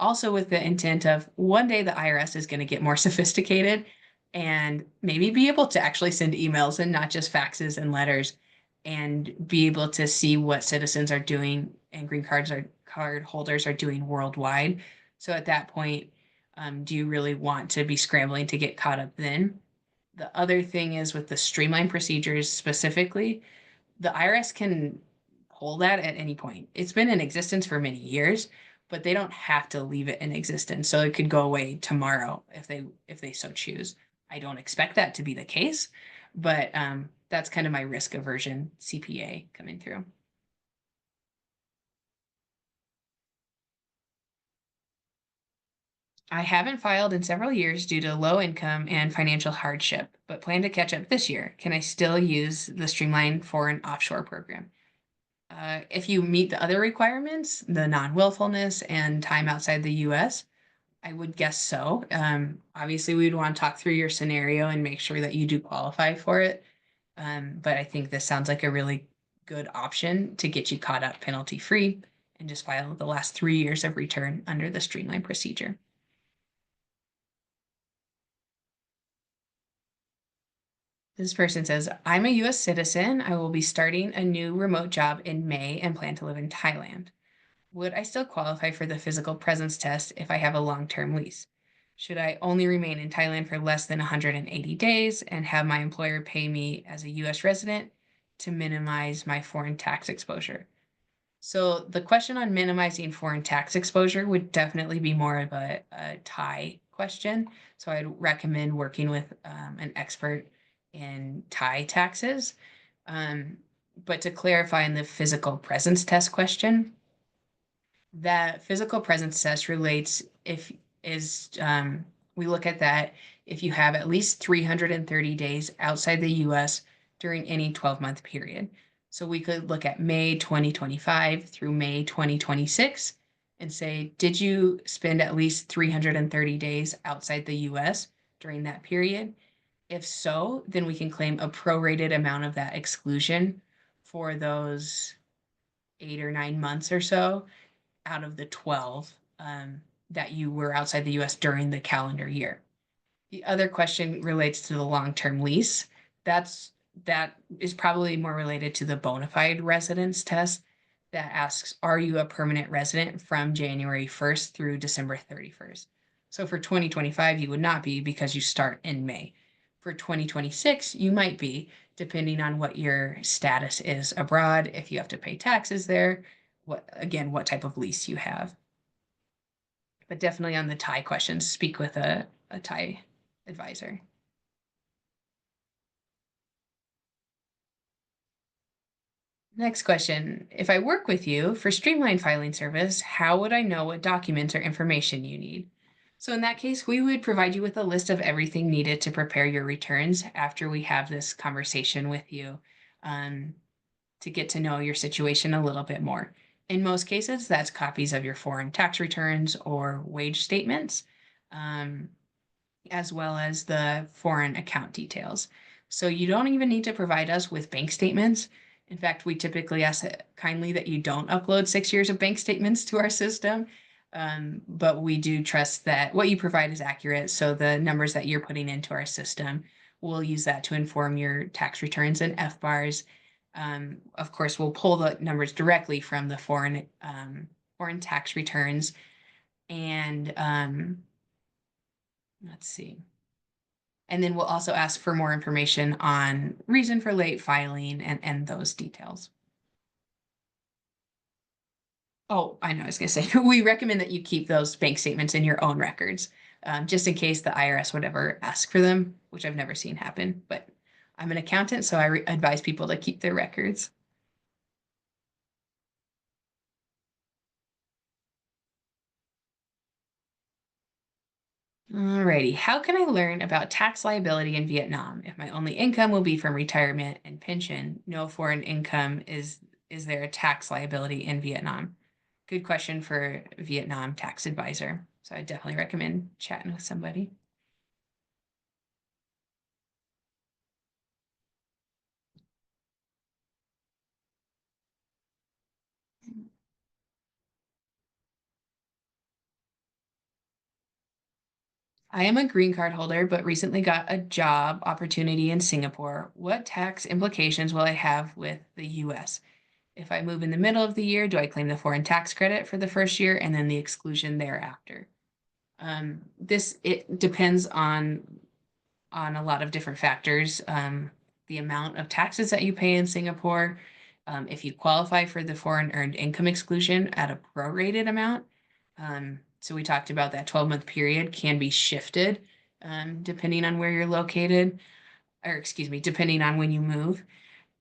[SPEAKER 1] also with the intent of one day the IRS is going to get more sophisticated and maybe be able to actually send emails and not just faxes and letters, and be able to see what citizens are doing and card holders are doing worldwide. So at that point, do you really want to be scrambling to get caught up then? The other thing is with the streamlined procedures specifically, the IRS can pull that at any point. It's been in existence for many years, but they don't have to leave it in existence. So it could go away tomorrow if they so choose. I don't expect that to be the case, but that's kind of my risk aversion CPA coming through. I haven't filed in several years due to low income and financial hardship, but plan to catch up this year. Can I still use the streamlined foreign offshore program? If you meet the other requirements, the non-willfulness and time outside the US, I would guess so. Obviously, we'd want to talk through your scenario and make sure that you do qualify for it. But I think this sounds like a really good option to get you caught up penalty free and just file the last 3 years of return under the streamlined procedure. This person says, I'm a US citizen. I will be starting a new remote job in May and plan to live in Thailand. Would I still qualify for the physical presence test if I have a long-term lease? Should I only remain in Thailand for less than 180 days and have my employer pay me as a US resident to minimize my foreign tax exposure? So the question on minimizing foreign tax exposure would definitely be more of a Thai question. So I'd recommend working with an expert in Thai taxes. Um, but to clarify in the physical presence test question, that physical presence test relates if is we look at that if you have at least 330 days outside the US during any 12-month period. So we could look at May 2025 through May 2026 and say, did you spend at least 330 days outside the US during that period? If so, then we can claim a prorated amount of that exclusion for those 8 or 9 months or so out of the 12 that you were outside the US during the calendar year. The other question relates to the long-term lease. That is probably more related to the bona fide residence test that asks, are you a permanent resident from January 1st through December 31st? So for 2025, you would not be because you start in May. For 2026, you might be, depending on what your status is abroad, if you have to pay taxes there, what type of lease you have. But definitely on the Thai questions, speak with a Thai advisor. Next question. If I work with you for streamlined filing service, how would I know what documents or information you need? So in that case, we would provide you with a list of everything needed to prepare your returns after we have this conversation with you, to get to know your situation a little bit more. In most cases, that's copies of your foreign tax returns or wage statements, as well as the foreign account details. So you don't even need to provide us with bank statements. In fact, we typically ask kindly that you don't upload 6 years of bank statements to our system. But we do trust that what you provide is accurate. So the numbers that you're putting into our system, we'll use that to inform your tax returns and FBARs. Of course, we'll pull the numbers directly from the foreign tax returns. And let's see. And then we'll also ask for more information on reason for late filing and those details. Oh, I know, I was going to say, we recommend that you keep those bank statements in your own records, just in case the IRS would ever ask for them, which I've never seen happen. But I'm an accountant, so I advise people to keep their records. Alrighty, how can I learn about tax liability in Vietnam if my only income will be from retirement and pension? No foreign income, is there a tax liability in Vietnam? Good question for Vietnam tax advisor. So I definitely recommend chatting with somebody. I am a green card holder, but recently got a job opportunity in Singapore. What tax implications will I have with the US? If I move in the middle of the year, do I claim the foreign tax credit for the first year and then the exclusion thereafter? It depends on a lot of different factors. The amount of taxes that you pay in Singapore, if you qualify for the foreign earned income exclusion at a prorated amount. So we talked about that 12-month period can be shifted depending on where you're located, or excuse me, depending on when you move.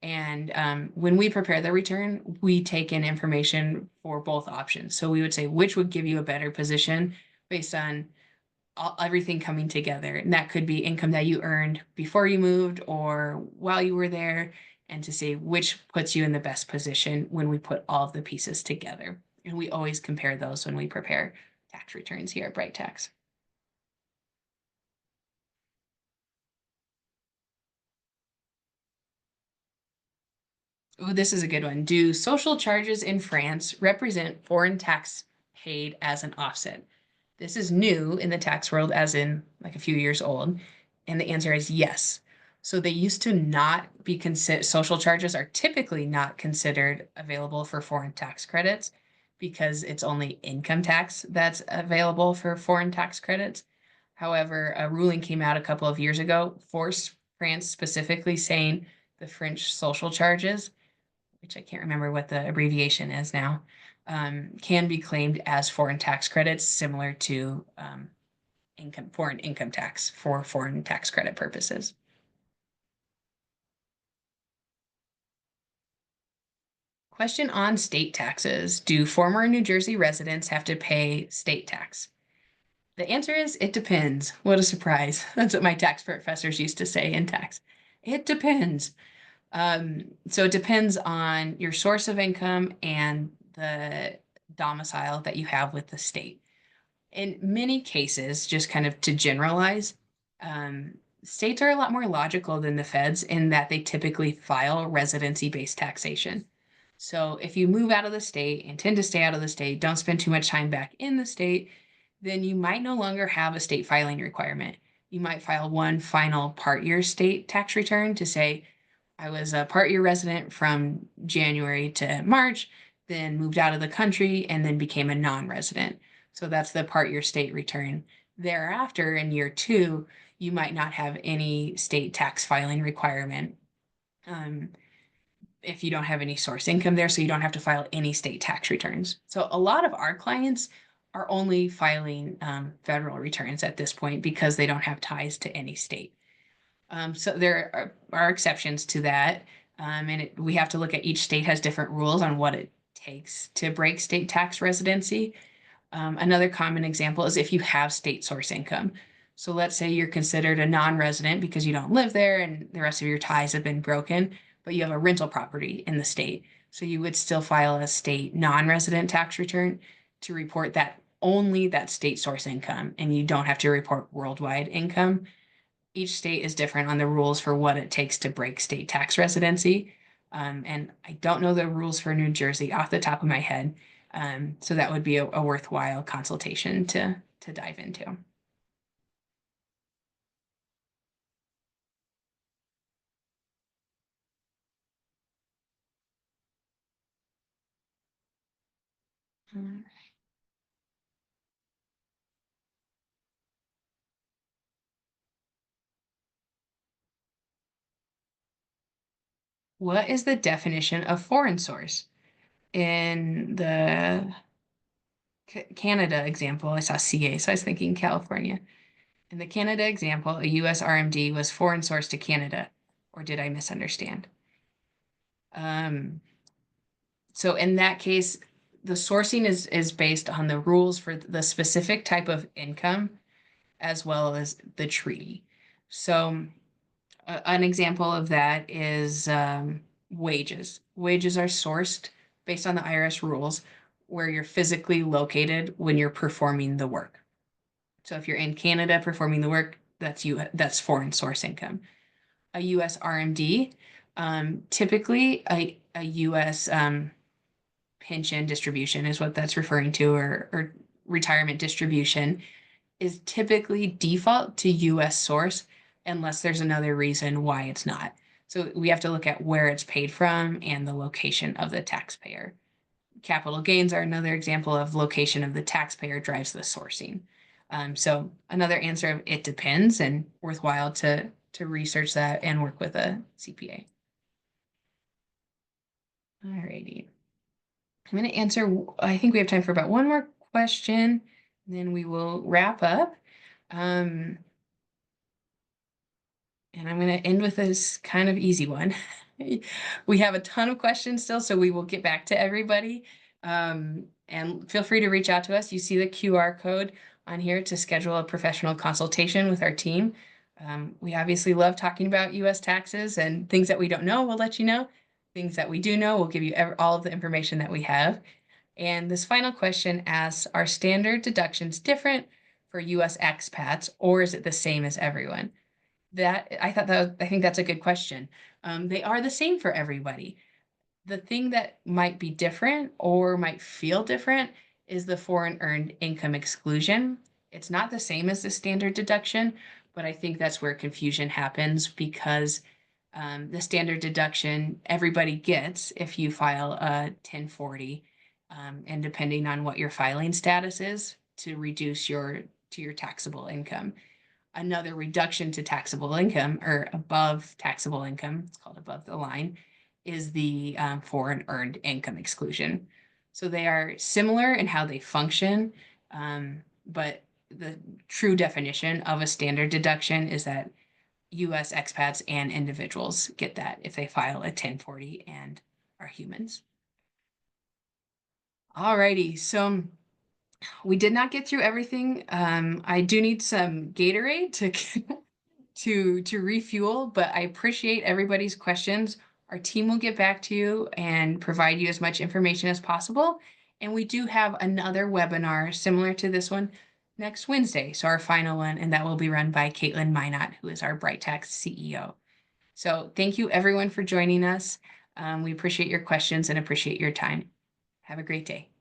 [SPEAKER 1] And when we prepare the return, we take in information for both options. So we would say which would give you a better position based on everything coming together. And that could be income that you earned before you moved or while you were there, and to see which puts you in the best position when we put all of the pieces together. And we always compare those when we prepare tax returns here at Bright Tax. Oh, this is a good one. Do social charges in France represent foreign tax paid as an offset? This is new in the tax world, as in like a few years old. And the answer is yes. So they used to not be considered, social charges are typically not considered available for foreign tax credits because it's only income tax that's available for foreign tax credits. However, a ruling came out a couple of years ago for France specifically saying the French social charges, which I can't remember what the abbreviation is now, can be claimed as foreign tax credits, similar to foreign income tax for foreign tax credit purposes. Question on state taxes. Do former New Jersey residents have to pay state tax? The answer is it depends. What a surprise. That's what my tax professors used to say in tax. It depends. So it depends on your source of income and the domicile that you have with the state. In many cases, just kind of to generalize, states are a lot more logical than the feds in that they typically file residency-based taxation. So if you move out of the state, intend to stay out of the state, don't spend too much time back in the state, then you might no longer have a state filing requirement. You might file one final part year state tax return to say, I was a part year resident from January to March, then moved out of the country and then became a non-resident. So that's the part year state return. Thereafter, in year two, you might not have any state tax filing requirement. If you don't have any source income there, so you don't have to file any state tax returns. So a lot of our clients are only filing federal returns at this point because they don't have ties to any state. So there are exceptions to that. We have to look at each state has different rules on what it takes to break state tax residency. Another common example is if you have state source income. So let's say you're considered a non-resident because you don't live there and the rest of your ties have been broken, but you have a rental property in the state. So you would still file a state non-resident tax return to report that only that state source income, and you don't have to report worldwide income. Each state is different on the rules for what it takes to break state tax residency. And I don't know the rules for New Jersey off the top of my head. So that would be a worthwhile consultation to dive into. Mm. What is the definition of foreign source? In the Canada example, I saw CA, so I was thinking California. In the Canada example, a US RMD was foreign source to Canada, or did I misunderstand? Um, so in that case, the sourcing is based on the rules for the specific type of income as well as the treaty. So an example of that is wages. Wages are sourced based on the IRS rules where you're physically located when you're performing the work. So if you're in Canada performing the work, that's foreign source income. A US RMD, typically a US pension distribution is what that's referring to, or retirement distribution is typically default to US source unless there's another reason why it's not. So we have to look at where it's paid from and the location of the taxpayer. Capital gains are another example of location of the taxpayer drives the sourcing. So another answer of it depends, and worthwhile to research that and work with a CPA. Alrighty. I'm going to answer, I think we have time for about one more question, then we will wrap up. And I'm going to end with this kind of easy one. We have a ton of questions still, so we will get back to everybody. And feel free to reach out to us. You see the QR code on here to schedule a professional consultation with our team. We obviously love talking about US taxes, and things that we don't know, we'll let you know. Things that we do know, we'll give you all of the information that we have. And this final question asks, are standard deductions different for US expats, or is it the same as everyone? I think that's a good question. They are the same for everybody. The thing that might be different or might feel different is the foreign earned income exclusion. It's not the same as the standard deduction, but I think that's where confusion happens because the standard deduction everybody gets if you file a 1040, and depending on what your filing status is to reduce your taxable income. Another reduction to taxable income or above taxable income, it's called above the line, is the foreign earned income exclusion. So they are similar in how they function, but the true definition of a standard deduction is that US expats and individuals get that if they file a 1040 and are humans. Alrighty, so we did not get through everything. I do need some Gatorade to refuel, but I appreciate everybody's questions. Our team will get back to you and provide you as much information as possible. And we do have another webinar similar to this one next Wednesday, so our final one, and that will be run by Caitlin Minot, who is our BrightTax CEO. So thank you everyone for joining us. We appreciate your questions and appreciate your time. Have a great day.